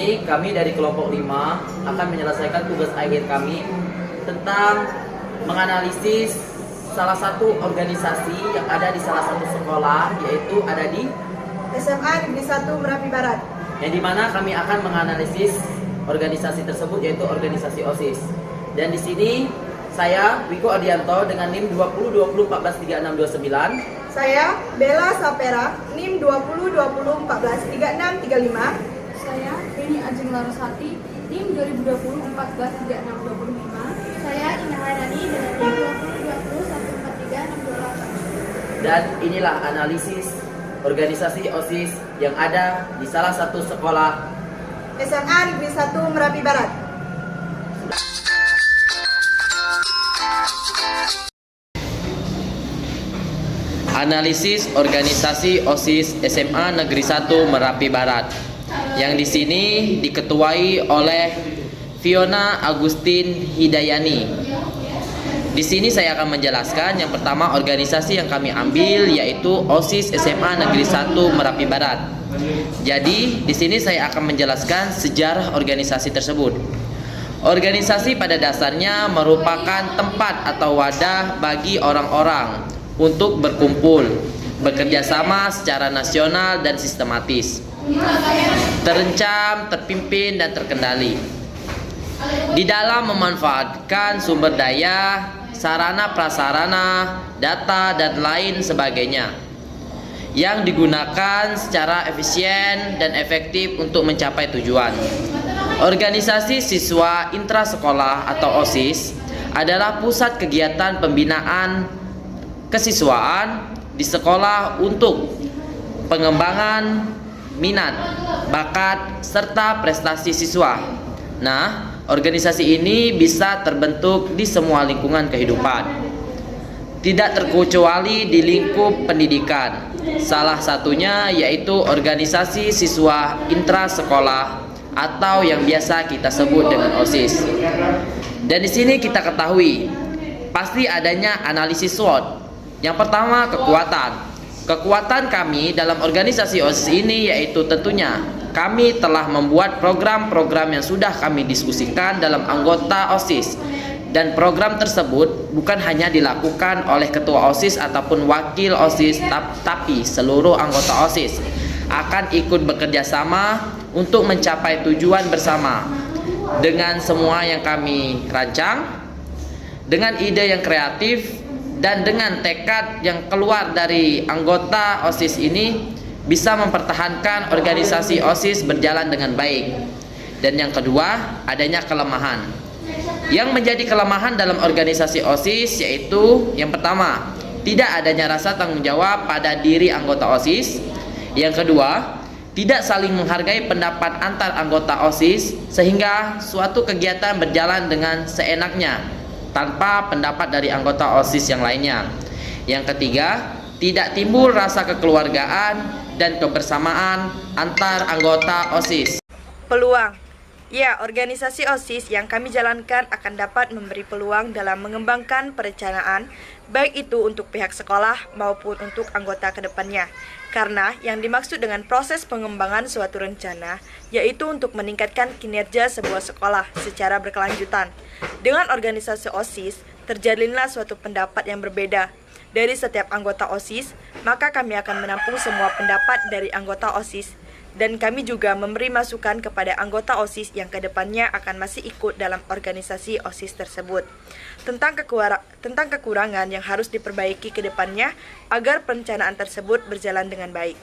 sini kami dari kelompok 5 akan menyelesaikan tugas akhir kami tentang menganalisis salah satu organisasi yang ada di salah satu sekolah, yaitu ada di SMA Negeri 1 Merapi Barat. yang dimana kami akan menganalisis organisasi tersebut, yaitu organisasi OSIS. Dan di sini saya Wiko Adianto dengan NIM 2020143629. Saya Bella Sapera, NIM 2020143635. Saya Rini Ajeng Larasati, NIM 2020-143625. Saya Ina Haidani dengan NIM 2020-143628. Dan inilah analisis organisasi OSIS yang ada di salah satu sekolah SMA Negeri 1 Merapi Barat. analisis organisasi OSIS SMA Negeri 1 Merapi Barat, yang di sini diketuai oleh Fiona Agustin Hidayani. Di sini saya akan menjelaskan yang pertama organisasi yang kami ambil, yaitu OSIS SMA Negeri 1 Merapi Barat. Jadi di sini saya akan menjelaskan sejarah organisasi tersebut. Organisasi pada dasarnya merupakan tempat atau wadah bagi orang-orang untuk berkumpul, bekerja sama secara nasional dan sistematis, terencam, terpimpin, dan terkendali di dalam memanfaatkan sumber daya, sarana prasarana, data, dan lain sebagainya yang digunakan secara efisien dan efektif untuk mencapai tujuan. Organisasi siswa intrasekolah atau OSIS adalah pusat kegiatan pembinaan kesiswaan di sekolah untuk pengembangan minat, bakat, serta prestasi siswa. Nah, organisasi ini bisa terbentuk di semua lingkungan kehidupan, tidak terkecuali di lingkup pendidikan. Salah satunya yaitu organisasi siswa intrasekolah atau yang biasa kita sebut dengan OSIS. Dan di sini kita ketahui pasti adanya analisis SWOT. Yang pertama, kekuatan. Kekuatan kami dalam organisasi OSIS ini yaitu tentunya kami telah membuat program-program yang sudah kami diskusikan dalam anggota OSIS. Dan program tersebut bukan hanya dilakukan oleh ketua OSIS ataupun wakil OSIS, tapi seluruh anggota OSIS akan ikut bekerja sama untuk mencapai tujuan bersama dengan semua yang kami rancang, dengan ide yang kreatif, dan dengan tekad yang keluar dari anggota OSIS ini bisa mempertahankan organisasi OSIS berjalan dengan baik. Dan yang kedua, adanya kelemahan. Yang menjadi kelemahan dalam organisasi OSIS yaitu yang pertama, tidak adanya rasa tanggung jawab pada diri anggota OSIS. Yang kedua, tidak saling menghargai pendapat antar anggota OSIS sehingga suatu kegiatan berjalan dengan seenaknya tanpa pendapat dari anggota OSIS yang lainnya. Yang ketiga, tidak timbul rasa kekeluargaan dan kebersamaan antar anggota OSIS. Peluang. Ya, organisasi OSIS yang kami jalankan akan dapat memberi peluang dalam mengembangkan perencanaan, baik itu untuk pihak sekolah maupun untuk anggota kedepannya. Karena yang dimaksud dengan proses pengembangan suatu rencana, yaitu untuk meningkatkan kinerja sebuah sekolah secara berkelanjutan. Dengan organisasi OSIS, terjalinlah suatu pendapat yang berbeda dari setiap anggota OSIS, maka kami akan menampung semua pendapat dari anggota OSIS. Dan kami juga memberi masukan kepada anggota OSIS yang kedepannya akan masih ikut dalam organisasi OSIS tersebut tentang kekurangan yang harus diperbaiki kedepannya agar perencanaan tersebut berjalan dengan baik.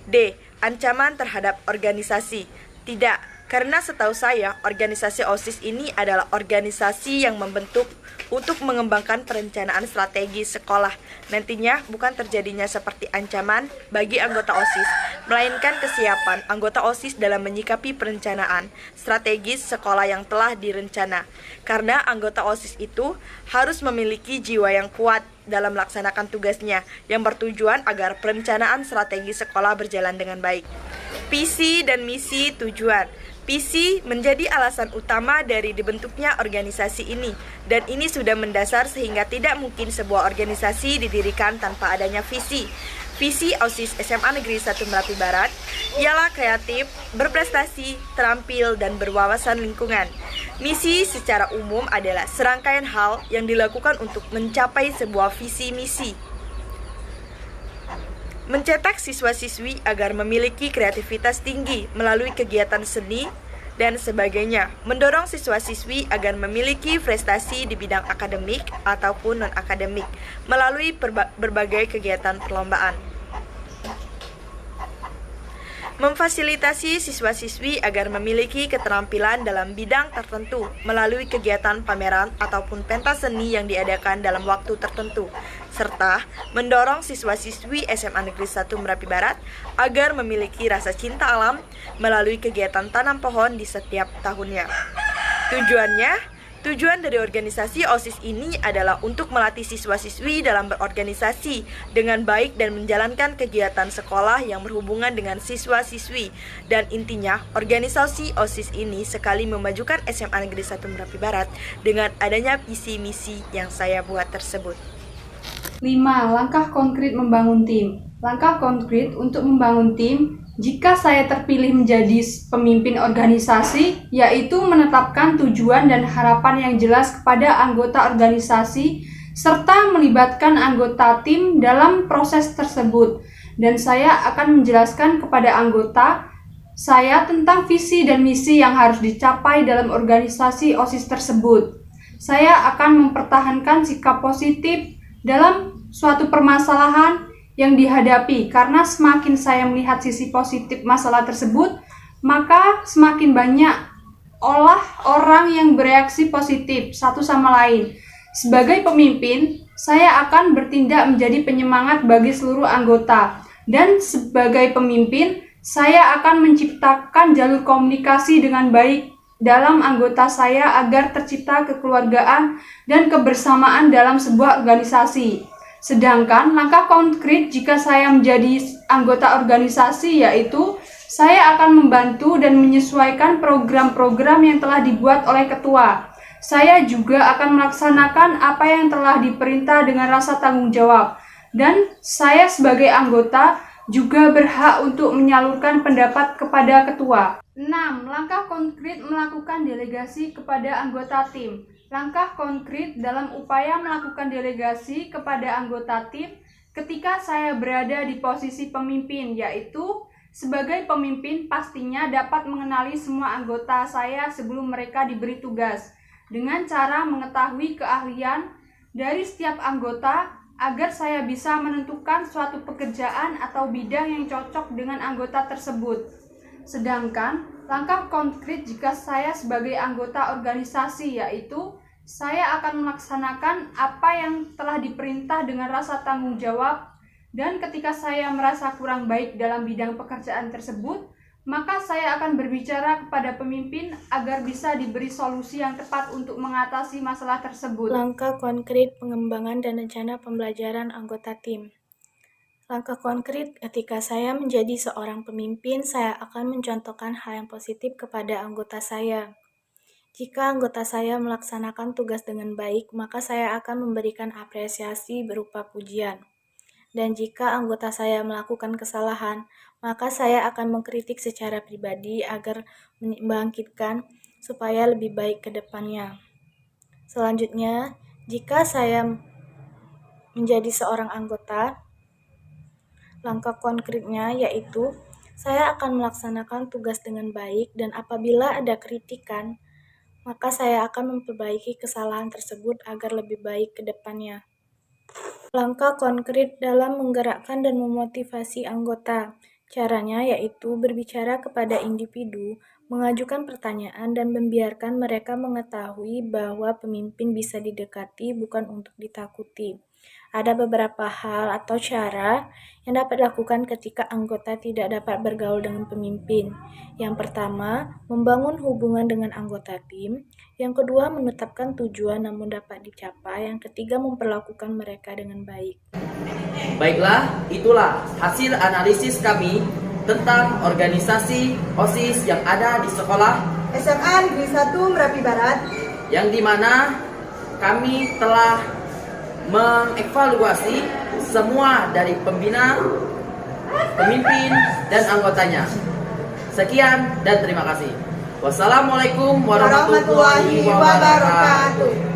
D. Ancaman terhadap organisasi. Tidak, karena setahu saya organisasi OSIS ini adalah organisasi yang membentuk untuk mengembangkan perencanaan strategi sekolah. Nantinya bukan terjadinya seperti ancaman bagi anggota OSIS, melainkan kesiapan anggota OSIS dalam menyikapi perencanaan strategis sekolah yang telah direncana. Karena anggota OSIS itu harus memiliki jiwa yang kuat dalam melaksanakan tugasnya yang bertujuan agar perencanaan strategi sekolah berjalan dengan baik. Visi dan misi tujuan. Visi menjadi alasan utama dari dibentuknya organisasi ini, dan ini sudah mendasar sehingga tidak mungkin sebuah organisasi didirikan tanpa adanya visi. Visi OSIS SMA Negeri 1 Merapi Barat ialah kreatif, berprestasi, terampil, dan berwawasan lingkungan. Misi secara umum adalah serangkaian hal yang dilakukan untuk mencapai sebuah visi misi. Mencetak siswa-siswi agar memiliki kreativitas tinggi melalui kegiatan seni dan sebagainya, mendorong siswa-siswi agar memiliki prestasi di bidang akademik ataupun non-akademik melalui berbagai kegiatan perlombaan. Memfasilitasi siswa-siswi agar memiliki keterampilan dalam bidang tertentu melalui kegiatan pameran ataupun pentas seni yang diadakan dalam waktu tertentu, serta mendorong siswa-siswi SMA Negeri 1 Merapi Barat agar memiliki rasa cinta alam melalui kegiatan tanam pohon di setiap tahunnya. Tujuan dari organisasi OSIS ini adalah untuk melatih siswa-siswi dalam berorganisasi dengan baik dan menjalankan kegiatan sekolah yang berhubungan dengan siswa-siswi. Dan intinya, organisasi OSIS ini sekali memajukan SMA Negeri 1 Merapi Barat dengan adanya visi misi yang saya buat tersebut. 5. Langkah konkret membangun tim. Langkah konkret untuk membangun tim jika saya terpilih menjadi pemimpin organisasi, yaitu menetapkan tujuan dan harapan yang jelas kepada anggota organisasi, serta melibatkan anggota tim dalam proses tersebut. Dan saya akan menjelaskan kepada anggota saya tentang visi dan misi yang harus dicapai dalam organisasi OSIS tersebut. Saya akan mempertahankan sikap positif dalam suatu permasalahan yang dihadapi, karena semakin saya melihat sisi positif masalah tersebut, maka semakin banyak orang yang bereaksi positif satu sama lain. Sebagai pemimpin, saya akan bertindak menjadi penyemangat bagi seluruh anggota, dan sebagai pemimpin, saya akan menciptakan jalur komunikasi dengan baik dalam anggota saya agar tercipta kekeluargaan dan kebersamaan dalam sebuah organisasi. Sedangkan langkah konkret jika saya menjadi anggota organisasi yaitu saya akan membantu dan menyesuaikan program-program yang telah dibuat oleh ketua. Saya juga akan melaksanakan apa yang telah diperintah dengan rasa tanggung jawab. Dan saya sebagai anggota juga berhak untuk menyalurkan pendapat kepada ketua. 6. Langkah konkret melakukan delegasi kepada anggota tim. Langkah konkret dalam upaya melakukan delegasi kepada anggota tim ketika saya berada di posisi pemimpin, yaitu sebagai pemimpin pastinya dapat mengenali semua anggota saya sebelum mereka diberi tugas, dengan cara mengetahui keahlian dari setiap anggota agar saya bisa menentukan suatu pekerjaan atau bidang yang cocok dengan anggota tersebut. Sedangkan langkah konkret jika saya sebagai anggota organisasi yaitu saya akan melaksanakan apa yang telah diperintah dengan rasa tanggung jawab, dan ketika saya merasa kurang baik dalam bidang pekerjaan tersebut, maka saya akan berbicara kepada pemimpin agar bisa diberi solusi yang tepat untuk mengatasi masalah tersebut. Langkah konkret pengembangan dan rencana pembelajaran anggota tim. Langkah konkret ketika saya menjadi seorang pemimpin, saya akan mencontohkan hal yang positif kepada anggota saya. Jika anggota saya melaksanakan tugas dengan baik, maka saya akan memberikan apresiasi berupa pujian. Dan jika anggota saya melakukan kesalahan, maka saya akan mengkritik secara pribadi agar membangkitkan supaya lebih baik ke depannya. Selanjutnya, jika saya menjadi seorang anggota, langkah konkretnya yaitu saya akan melaksanakan tugas dengan baik, dan apabila ada kritikan, maka saya akan memperbaiki kesalahan tersebut agar lebih baik ke depannya. Langkah konkret dalam menggerakkan dan memotivasi anggota. Caranya yaitu berbicara kepada individu, mengajukan pertanyaan, dan membiarkan mereka mengetahui bahwa pemimpin bisa didekati bukan untuk ditakuti. Ada beberapa hal atau cara yang dapat dilakukan ketika anggota tidak dapat bergaul dengan pemimpin. Yang pertama, membangun hubungan dengan anggota tim. Yang kedua, menetapkan tujuan namun dapat dicapai. Yang ketiga, memperlakukan mereka dengan baik. Baiklah, itulah hasil analisis kami tentang organisasi OSIS yang ada di sekolah SMA Negeri 1 Merapi Barat, yang dimana kami telah mengevaluasi semua dari pembina, pemimpin, dan anggotanya. Sekian dan terima kasih. Wassalamualaikum warahmatullahi wabarakatuh.